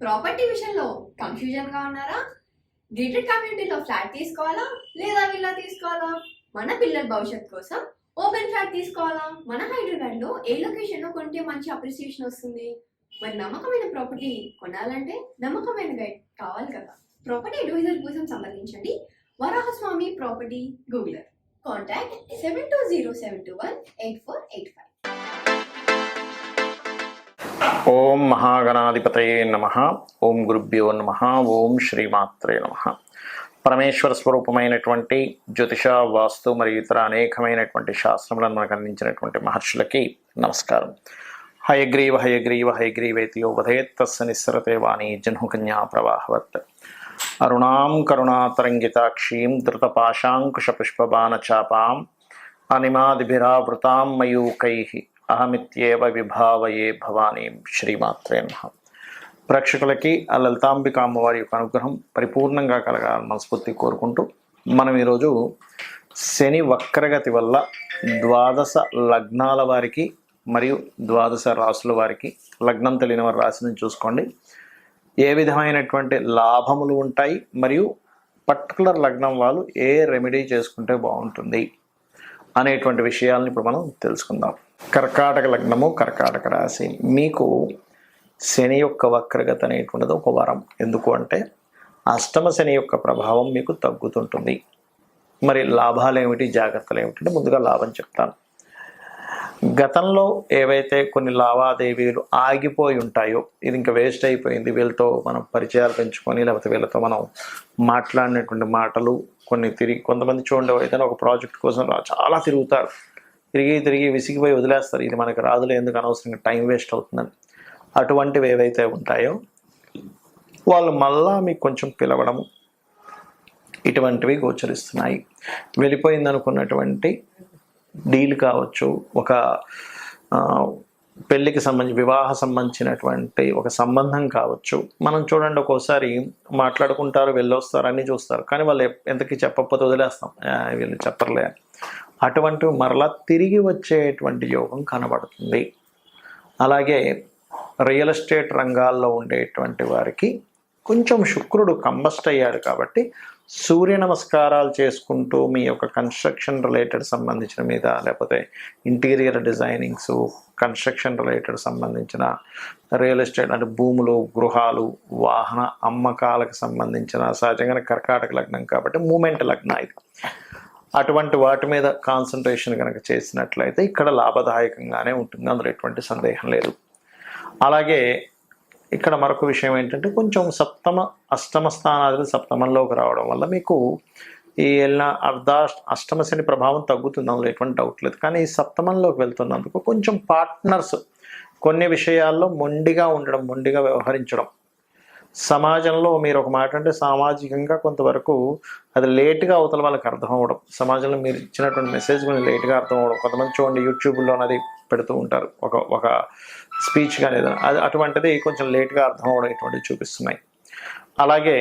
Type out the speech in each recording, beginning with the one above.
Property విషయంలో confusion గా ఉన్నారా? గేటెడ్ కమ్యూనిటీలో ఫ్లాట్ తీసుకోవాలా లేదా విల్లా తీసుకోవాలా? మన పిల్లల భవిష్యత్ కోసం ఓపెన్ ఫ్లాట్ తీసుకోవాలా? మన హైదరాబాద్ లో ఏ లొకేషన్ లో కొంటే మంచి అప్రిసియేషన్ వస్తుంది? మరి నమ్మకమైన ప్రాపర్టీ కొనాలంటే నమ్మకమైన గైడ్ కావాలి కదా. ప్రాపర్టీ అడ్వైజర్ కోసం సంప్రదించండి వరాహస్వామి ప్రాపర్టీ గూగులర్. కాంటాక్ట్ 7207218485. ఓం మహాగణాధిపతయే నమః. ఓం గురుభ్యో నమః. ఓం శ్రీమాత్రే నమః. పరమేశ్వర స్వరూపమైనటువంటి జ్యోతిష, వాస్తు మరియు ఇతర అనేకమైనటువంటి శాస్త్రములను మనకు అందించినటువంటి మహర్షులకి నమస్కారం. హయగ్రీవ హయగ్రీవ హయగ్రీవేతియో వదేత్ తస్య నిస్సరతే వాణి జహ్నుకన్యా ప్రవాహవత్. అరుణాం కరుణాతరంగితాక్షీం ధృతపాశాంకుశపుష్పబాణచాపాం అనిమాదిభిరావృతాం మయూకైః అహమిత్యేవ విభావయే భవానీం. శ్రీమాత్రే నమః. ప్రేక్షకులకి ఆ లలితాంబిక అమ్మవారి యొక్క అనుగ్రహం పరిపూర్ణంగా కలగాలని మనస్ఫూర్తి కోరుకుంటూ మనం ఈరోజు శని వక్రగతి వల్ల ద్వాదశ లగ్నాల వారికి మరియు ద్వాదశ రాసుల వారికి, లగ్నం తెలియని వారి రాశిని చూసుకోండి, ఏ విధమైనటువంటి లాభములు ఉంటాయి మరియు పర్టికులర్ లగ్నం వాళ్ళు ఏ రెమెడీ చేసుకుంటే బాగుంటుంది అనేటువంటి విషయాలను ఇప్పుడు మనం తెలుసుకుందాం. కర్కాటక లగ్నము, కర్కాటక రాశి. మీకు శని యొక్క వక్రగతి అనేటువంటిది ఒక వరం. ఎందుకు అంటే అష్టమ శని యొక్క ప్రభావం మీకు తగ్గుతుంటుంది. మరి లాభాలు ఏమిటి, జాగ్రత్తలు ఏమిటంటే ముందుగా లాభం చెప్తాను. గతంలో ఏవైతే కొన్ని లావాదేవీలు ఆగిపోయి ఉంటాయో, ఇది ఇంకా వేస్ట్ అయిపోయింది, వీళ్ళతో మనం పరిచయాలు పెంచుకొని లేకపోతే వీళ్ళతో మనం మాట్లాడినటువంటి మాటలు కొన్ని తిరిగి, కొంతమంది చూడండి ఏదైనా ఒక ప్రాజెక్ట్ కోసం చాలా తిరుగుతారు, తిరిగి విసిగిపోయి వదిలేస్తారు, ఇది మనకు రాదులే, ఎందుకు అనవసరంగా టైం వేస్ట్ అవుతుందని. అటువంటివి ఏవైతే ఉంటాయో వాళ్ళు మళ్ళా మీకు కొంచెం పిలవడము ఇటువంటివి గోచరిస్తున్నాయి. వెళ్ళిపోయింది అనుకున్నటువంటి డీల్ కావచ్చు, ఒక పెళ్ళికి సంబంధించి వివాహ సంబంధించినటువంటి ఒక సంబంధం కావచ్చు. మనం చూడండి ఒక్కోసారి మాట్లాడుకుంటారు, వెళ్ళొస్తారు, అన్నీ చూస్తారు, కానీ వాళ్ళు ఎంతకీ చెప్పకపోతే వదిలేస్తాం, వీళ్ళు చెప్పర్లే. అటువంటివి మరలా తిరిగి వచ్చేటువంటి యోగం కనబడుతుంది. అలాగే రియల్ ఎస్టేట్ రంగాల్లో ఉండేటువంటి వారికి కొంచెం శుక్రుడు కంబస్ట్ అయ్యాడు కాబట్టి సూర్య నమస్కారాలు చేసుకుంటూ మీ యొక్క కన్స్ట్రక్షన్ రిలేటెడ్ సంబంధించిన మీద, లేకపోతే ఇంటీరియర్ డిజైనింగ్స్, కన్స్ట్రక్షన్ రిలేటెడ్ సంబంధించిన రియల్ ఎస్టేట్ అంటే భూములు, గృహాలు, వాహన అమ్మకాలకు సంబంధించిన, సహజంగానే కర్కాటక లగ్నం కాబట్టి మూమెంట్ లగ్నం ఇది, అటువంటి వాటి మీద కాన్సన్ట్రేషన్ కనుక చేసినట్లయితే ఇక్కడ లాభదాయకంగానే ఉంటుంది, అందులో ఎటువంటి సందేహం లేదు. అలాగే ఇక్కడ మరొక విషయం ఏంటంటే కొంచెం అష్టమ స్థానాలు సప్తమంలోకి రావడం వల్ల మీకు ఈ అష్టమ శని ప్రభావం తగ్గుతుంది, అందులో ఎటువంటి డౌట్ లేదు. కానీ ఈ సప్తమంలోకి వెళ్తున్నందుకు కొంచెం పార్ట్నర్స్ కొన్ని విషయాల్లో మొండిగా ఉండడం, మొండిగా వ్యవహరించడం, సమాజంలో మీరు ఒక మాట అంటే సామాజికంగా కొంతవరకు అది లేట్గా అవతల వాళ్ళకి అర్థం అవ్వడం, సమాజంలో మీరు ఇచ్చినటువంటి మెసేజ్ కొంచెం లేట్గా అర్థం అవ్వడం. కొంతమంది చూడండి యూట్యూబ్లో అనేది పెడుతూ ఉంటారు, ఒక స్పీచ్ కానీ ఏదైనా, అది అటువంటిది కొంచెం లేట్గా అర్థం అవ్వడం ఇటువంటివి చూపిస్తున్నాయి. అలాగే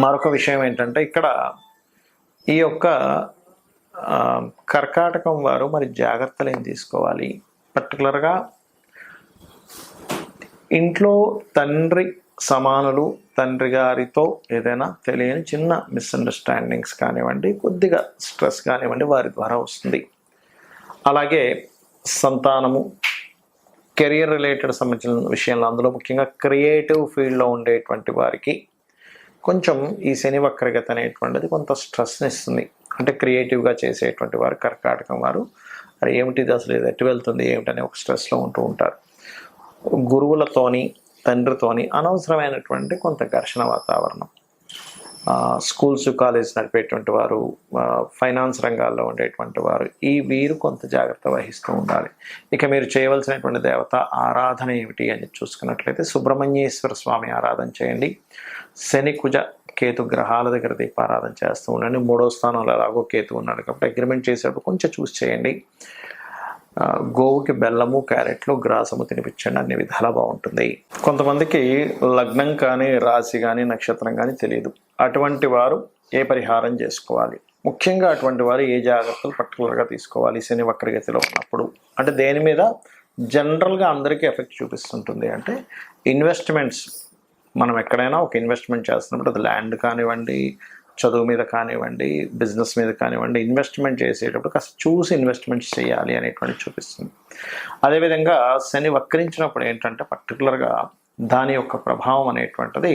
మరొక విషయం ఏంటంటే ఇక్కడ ఈ యొక్క కర్కాటకం వారు మరి జాగ్రత్తలు ఏం తీసుకోవాలి, పర్టికులర్గా ఇంట్లో తండ్రి సమానులు, తండ్రి గారితో ఏదైనా తెలియని చిన్న మిస్అండర్స్టాండింగ్స్ కానివ్వండి, కొద్దిగా స్ట్రెస్ కానివ్వండి వారి ద్వారా వస్తుంది. అలాగే సంతానము, కెరియర్ రిలేటెడ్ సంబంధించిన విషయంలో, అందులో ముఖ్యంగా క్రియేటివ్ ఫీల్డ్లో ఉండేటువంటి వారికి కొంచెం ఈ శని వక్రగతి అనేటువంటిది కొంత స్ట్రెస్ని ఇస్తుంది. అంటే క్రియేటివ్గా చేసేటువంటి వారు కర్కాటకం వారు అది ఏమిటిది, అసలు ఇది ఎటు వెళ్తుంది ఏమిటనే ఒక స్ట్రెస్లో ఉంటూ ఉంటారు. గురువులతోని, తండ్రితోని అనవసరమైనటువంటి కొంత ఘర్షణ వాతావరణం. స్కూల్స్, కాలేజ్ నడిపేటువంటి వారు, ఫైనాన్స్ రంగాల్లో ఉండేటువంటి వారు, వీరు కొంత జాగ్రత్త వహిస్తూ ఉండాలి. ఇక మీరు చేయవలసినటువంటి దేవత ఆరాధన ఏమిటి అని చూసుకున్నట్లయితే సుబ్రహ్మణ్యేశ్వర స్వామి ఆరాధన చేయండి. శని, కుజ, కేతు గ్రహాల దగ్గర దీపారాధన చేస్తూ ఉండండి. 3వ స్థానంలో అలాగో కేతు ఉన్నాడు కాబట్టి అగ్రిమెంట్ చేసేటప్పుడు కొంచెం చూసి చేయండి. గోవుకి బెల్లము, క్యారెట్లు, గ్రాసము తినిపించండి, అన్ని విధాలా బాగుంటుంది. కొంతమందికి లగ్నం కానీ, రాశి కానీ, నక్షత్రం కానీ తెలియదు. అటువంటి వారు ఏ పరిహారం చేసుకోవాలి, ముఖ్యంగా అటువంటి వారు ఏ జాగ్రత్తలు పర్టికులర్గా తీసుకోవాలి శని వక్రగతిలో ఉన్నప్పుడు అంటే దేని మీద జనరల్గా అందరికీ ఎఫెక్ట్ చూపిస్తుంటుంది. అంటే ఇన్వెస్ట్మెంట్స్, మనం ఎక్కడైనా ఒక ఇన్వెస్ట్మెంట్ చేస్తున్నప్పుడు అది ల్యాండ్ కానివ్వండి, చదువు మీద కానివ్వండి, బిజినెస్ మీద కానివ్వండి, ఇన్వెస్ట్మెంట్ చేసేటప్పుడు కాస్త చూసి ఇన్వెస్ట్మెంట్స్ చేయాలి అనేటువంటి చూపిస్తుంది. అదేవిధంగా శని వక్రించినప్పుడు ఏంటంటే పర్టికులర్గా దాని యొక్క ప్రభావం అనేటువంటిది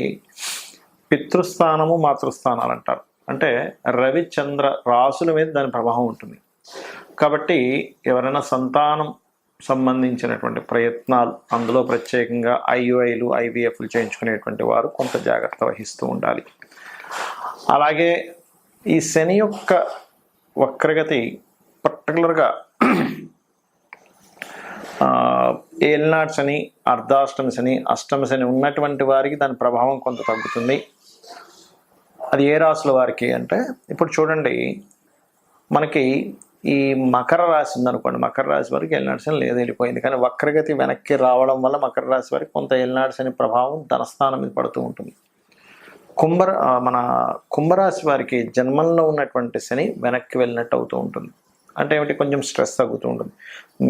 పితృస్థానము మాతృస్థానాలు అంటారు. అంటే రవి చంద్ర రాసుల మీద దాని ప్రభావం ఉంటుంది. కాబట్టి ఎవరైనా సంతానం సంబంధించినటువంటి ప్రయత్నాలు, అందులో ప్రత్యేకంగా ఐయుఐలు ఐవీఎఫ్లు చేయించుకునేటువంటి వారు కొంత జాగ్రత్త వహిస్తూ ఉండాలి. అలాగే ఈ శని యొక్క వక్రగతి పర్టికులర్గా ఏలినాటి శని, అర్ధాష్టమి శని, అష్టమి శని ఉన్నటువంటి వారికి దాని ప్రభావం కొంత తగ్గుతుంది. అది ఏ రాశుల వారికి అంటే, ఇప్పుడు చూడండి, మనకి ఈ మకర రాశి ఉందనుకోండి, మకర రాశి వారికి ఏలినాటి శని లేదు, వెళ్ళిపోయింది. కానీ వక్రగతి వెనక్కి రావడం వల్ల మకర రాశి వారికి కొంత ఏలినాటి శని ప్రభావం ధనస్థానం మీద పడుతూ ఉంటుంది. మన కుంభరాశి వారికి జన్మంలో ఉన్నటువంటి శని వెనక్కి వెళ్ళినట్టు అవుతూ ఉంటుంది. అంటే ఏమిటి, కొంచెం స్ట్రెస్ తగ్గుతూ ఉంటుంది.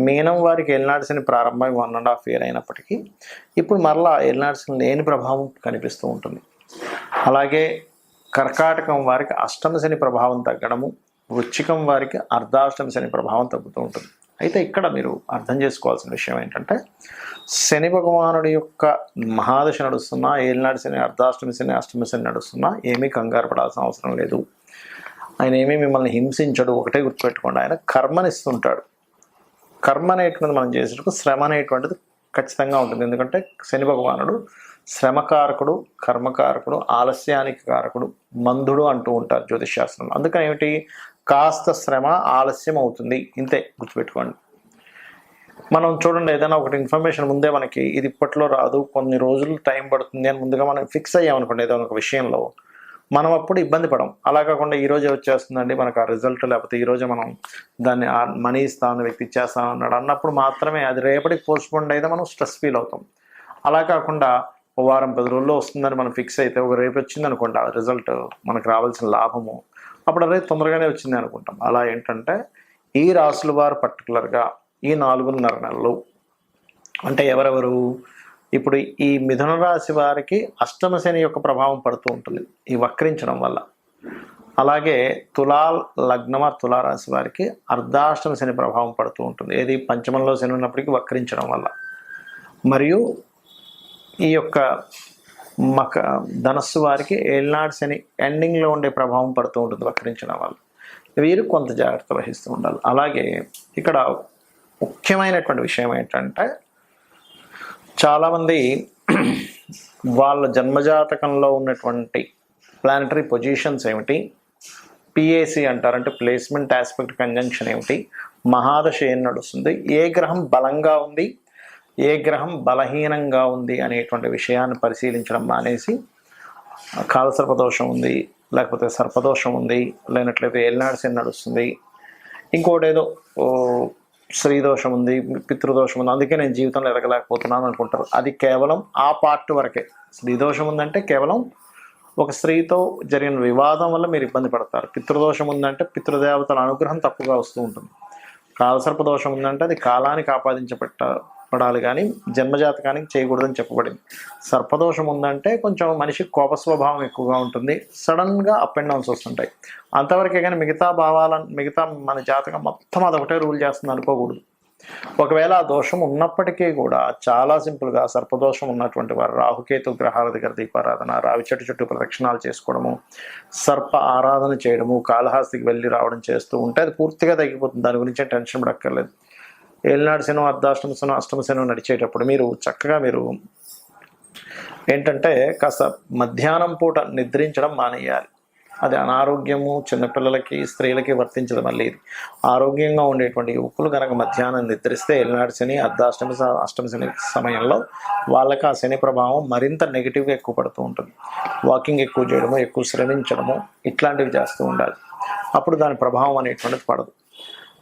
మీనం వారికి ఏలినాటి శని ప్రారంభమై 1.5 year అయినప్పటికీ ఇప్పుడు మరలా ఏలినాటి శని లేని ప్రభావం కనిపిస్తూ ఉంటుంది. అలాగే కర్కాటకం వారికి అష్టమ శని ప్రభావం తగ్గడము, వృశ్చికం వారికి అర్ధాష్టమి శని ప్రభావం తగ్గుతూ ఉంటుంది. అయితే ఇక్కడ మీరు అర్థం చేసుకోవాల్సిన విషయం ఏంటంటే, శని భగవానుడి యొక్క మహాదశ నడుస్తున్నా, ఏలినాటి శని, అర్ధాష్టమి శని, అష్టమి శని నడుస్తున్నా ఏమీ కంగారు పడాల్సిన అవసరం లేదు. ఆయన ఏమీ మిమ్మల్ని హింసించడు. ఒకటే గుర్తుపెట్టుకోండి, ఆయన కర్మనిస్తుంటాడు. కర్మ అనేటువంటిది మనం చేసేటప్పుడు శ్రమ అనేటువంటిది ఖచ్చితంగా ఉంటుంది. ఎందుకంటే శని భగవానుడు శ్రమకారకుడు, కర్మకారకుడు, ఆలస్యానికి కారకుడు, మందుడు అంటూ ఉంటారు జ్యోతిష్ శాస్త్రంలో. అందుకని ఏమిటి, కాస్త శ్రమ ఆలస్యం అవుతుంది, ఇంతే గుర్తుపెట్టుకోండి. మనం చూడండి, ఏదైనా ఒకటి ఇన్ఫర్మేషన్ ముందే మనకి ఇది ఇప్పట్లో రాదు, కొన్ని రోజులు టైం పడుతుంది అని ముందుగా మనం ఫిక్స్ అయ్యామనుకోండి ఏదైనా ఒక విషయంలో, మనం అప్పుడు ఇబ్బంది పడం. అలా కాకుండా ఈరోజే వచ్చేస్తుందండి మనకు ఆ రిజల్ట్, లేకపోతే ఈరోజే మనం దాన్ని మనీ ఇస్తాను, వ్యక్తి ఇచ్చేస్తాను అన్నాడు అన్నప్పుడు మాత్రమే అది రేపటికి పోస్ట్పోండ్ అయితే మనం స్ట్రెస్ ఫీల్ అవుతాం. అలా కాకుండా ఓ వారం 10 రోజుల్లో వస్తుందని మనం ఫిక్స్ అయితే ఒక రేపు వచ్చింది అనుకోండి ఆ రిజల్ట్, మనకు రావాల్సిన లాభము, అప్పుడు అదే తొందరగానే వచ్చింది అనుకుంటాం. అలా ఏంటంటే ఈ రాసుల వారు పర్టికులర్గా ఈ 4.5 నెలలు అంటే ఎవరెవరు, ఇప్పుడు ఈ మిథున రాశి వారికి అష్టమ శని యొక్క ప్రభావం పడుతూ ఉంటుంది ఈ వక్రించడం వల్ల. అలాగే లగ్నమ తులారాశి వారికి అర్ధాష్టమ శని ప్రభావం పడుతూ ఉంటుంది, ఏది పంచమంలో శని ఉన్నప్పటికీ వక్రించడం వల్ల. మరియు ఈ యొక్క ధనస్సు వారికి ఏలినాటి శని ఎండింగ్లో ఉండే ప్రభావం పడుతూ ఉంటుంది వక్రించడం వల్ల. వీరు కొంత జాగ్రత్త వహిస్తూ ఉండాలి. అలాగే ఇక్కడ ముఖ్యమైనటువంటి విషయం ఏంటంటే, చాలామంది వాళ్ళ జన్మజాతకంలో ఉన్నటువంటి ప్లానటరీ పొజిషన్స్ ఏమిటి, పిఏసి అంటారు, అంటే ప్లేస్మెంట్ ఆస్పెక్ట్ కంజంక్షన్ ఏమిటి, మహాదశ ఏం నడుస్తుంది, ఏ గ్రహం బలంగా ఉంది, ఏ గ్రహం బలహీనంగా ఉంది అనేటువంటి విషయాన్ని పరిశీలించడం మానేసి కాలసర్పదోషం ఉంది, లేకపోతే సర్పదోషం ఉంది, లేనట్లయితే ఏలినాటి శని నడుస్తుంది, ఇంకోటి ఏదో స్త్రీదోషం ఉంది, పితృదోషం ఉంది, అందుకే నేను జీవితంలో ఎదగలేకపోతున్నాను అనుకుంటారు. అది కేవలం ఆ పార్ట్ వరకే. స్త్రీదోషం ఉందంటే కేవలం ఒక స్త్రీతో జరిగిన వివాదం వల్ల మీరు ఇబ్బంది పడతారు. పితృదోషం ఉందంటే పితృదేవతల అనుగ్రహం తప్పుగా వస్తూ ఉంటుంది. కాలసర్పదోషం ఉందంటే అది కాలానికి ఆపాదించబడాలి కానీ జన్మజాతకానికి చేయకూడదని చెప్పబడింది. సర్పదోషం ఉందంటే కొంచెం మనిషికి కోప స్వభావం ఎక్కువగా ఉంటుంది, సడన్గా అప్ అండ్ డౌన్స్ వస్తుంటాయి, అంతవరకే. కానీ మిగతా మన జాతకం మొత్తం అదొకటే రూల్ చేస్తుంది అనుకోకూడదు. ఒకవేళ ఆ దోషం ఉన్నప్పటికీ కూడా చాలా సింపుల్గా సర్పదోషం ఉన్నటువంటి వారు రాహుకేతు గ్రహాల దగ్గర దీపారాధన, రావి చెట్టు చుట్టూ ప్రదక్షిణాలు చేసుకోవడము, సర్ప ఆరాధన చేయడము, కాళహస్తికి వెళ్ళి రావడం చేస్తూ ఉంటే అది పూర్తిగా తగ్గిపోతుంది. దాని గురించి టెన్షన్ పడక్కర్లేదు. ఏలినాటి శని, అర్ధాష్టమ శని, అష్టమ శని నడిచేటప్పుడు మీరు చక్కగా ఏంటంటే కాస్త మధ్యాహ్నం పూట నిద్రించడం మానేయాలి. అది అనారోగ్యము చిన్నపిల్లలకి, స్త్రీలకి వర్తించదు. మళ్ళీ ఇది ఆరోగ్యంగా ఉండేటువంటి యువకులు కనుక మధ్యాహ్నం నిద్రిస్తే ఏలినాటి శని, అష్టమ శని సమయంలో వాళ్ళకి ఆ శని ప్రభావం మరింత నెగిటివ్గా ఎక్కువ పడుతూ ఉంటుంది. వాకింగ్ ఎక్కువ చేయడము, ఎక్కువ శ్రమించడము, ఇట్లాంటివి చేస్తూ ఉండాలి. అప్పుడు దాని ప్రభావం అనేటువంటిది పడదు.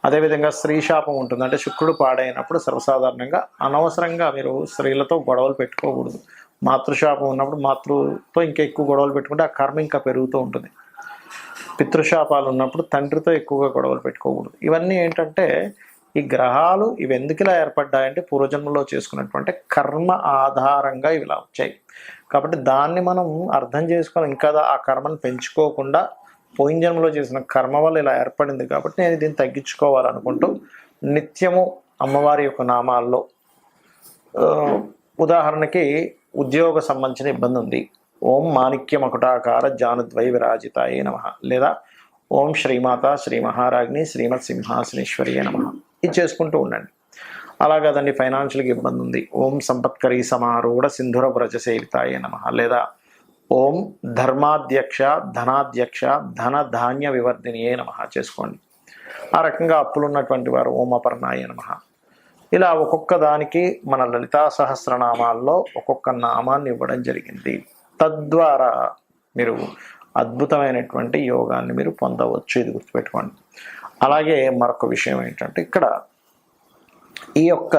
అదేవిధంగా స్త్రీ శాపం ఉంటుంది, అంటే శుక్రుడు పాడైనప్పుడు సర్వసాధారణంగా అనవసరంగా మీరు స్త్రీలతో గొడవలు పెట్టుకోకూడదు. మాతృశాపం ఉన్నప్పుడు మాతృతో ఇంకా ఎక్కువ గొడవలు పెట్టుకుంటే ఆ కర్మ ఇంకా పెరుగుతూ ఉంటుంది. పితృశాపాలు ఉన్నప్పుడు తండ్రితో ఎక్కువగా గొడవలు పెట్టుకోకూడదు. ఇవన్నీ ఏంటంటే ఈ గ్రహాలు ఇవి ఎందుకు ఇలా ఏర్పడ్డాయంటే పూర్వజన్మలో చేసుకున్నటువంటి కర్మ ఆధారంగా ఇవి ఇలా వచ్చాయి. కాబట్టి దాన్ని మనం అర్థం చేసుకొని ఇంకా ఆ కర్మను పెంచుకోకుండా పోయిన జన్మలో చేసిన కర్మ వల్ల ఇలా ఏర్పడింది కాబట్టి నేను దీన్ని తగ్గించుకోవాలనుకుంటూ నిత్యము అమ్మవారి యొక్క నామాల్లో ఉదాహరణకి ఉద్యోగ సంబంధించిన ఇబ్బంది ఉంది, ఓం మాణిక్య మకుటాకార జానుద్వై విరాజితాయే నమః, లేదా ఓం శ్రీమాత శ్రీ మహారాజ్ని శ్రీమత్ సింహాసనేశ్వరియే నమః, ఇది చేసుకుంటూ ఉండండి. అలాగదండి ఫైనాన్షియల్గా ఇబ్బంది ఉంది, ఓం సంపత్కరీ సమారూఢ సింధుర వ్రజ సేవితాయే నమః, లేదా ఓం ధర్మాధ్యక్ష ధనాధ్యక్ష ధన ధాన్య వివర్ధినియే నమః చేసుకోండి. ఆ రకంగా అప్పులు ఉన్నటువంటి వారు ఓం అపర్ణాయ నమః. ఇలా ఒక్కొక్క దానికి మన లలితా సహస్రనామాల్లో ఒక్కొక్క నామాన్ని ఇవ్వడం జరిగింది. తద్వారా మీరు అద్భుతమైనటువంటి యోగాన్ని మీరు పొందవచ్చు, ఇది గుర్తుపెట్టుకోండి. అలాగే మరొక విషయం ఏంటంటే ఇక్కడ ఈ యొక్క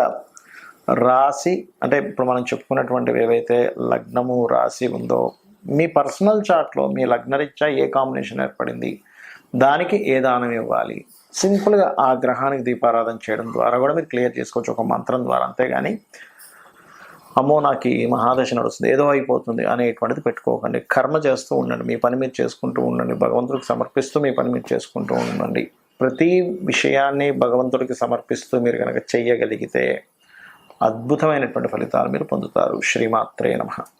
రాశి అంటే ఇప్పుడు మనం చెప్పుకున్నటువంటివి ఏవైతే లగ్నము రాశి ఉందో మీ పర్సనల్ చార్ట్లో మీ లగ్నరీత్యా ఏ కాంబినేషన్ ఏర్పడింది, దానికి ఏ దానం ఇవ్వాలి, సింపుల్గా ఆ గ్రహానికి దీపారాధన చేయడం ద్వారా కూడా మీరు క్లియర్ చేసుకోవచ్చు ఒక మంత్రం ద్వారా. అంతేగాని అమ్మో నాకు ఈ మహాదశ నడుస్తుంది ఏదో అయిపోతుంది అనేటువంటిది పెట్టుకోకండి. కర్మ చేస్తూ ఉండండి, మీ పని మీరు చేసుకుంటూ ఉండండి, భగవంతుడికి సమర్పిస్తూ మీ పని మీరు చేసుకుంటూ ఉండండి. ప్రతి విషయాన్ని భగవంతుడికి సమర్పిస్తూ మీరు కనుక చెయ్యగలిగితే అద్భుతమైనటువంటి ఫలితాలు మీరు పొందుతారు. శ్రీమాత్రే నమః.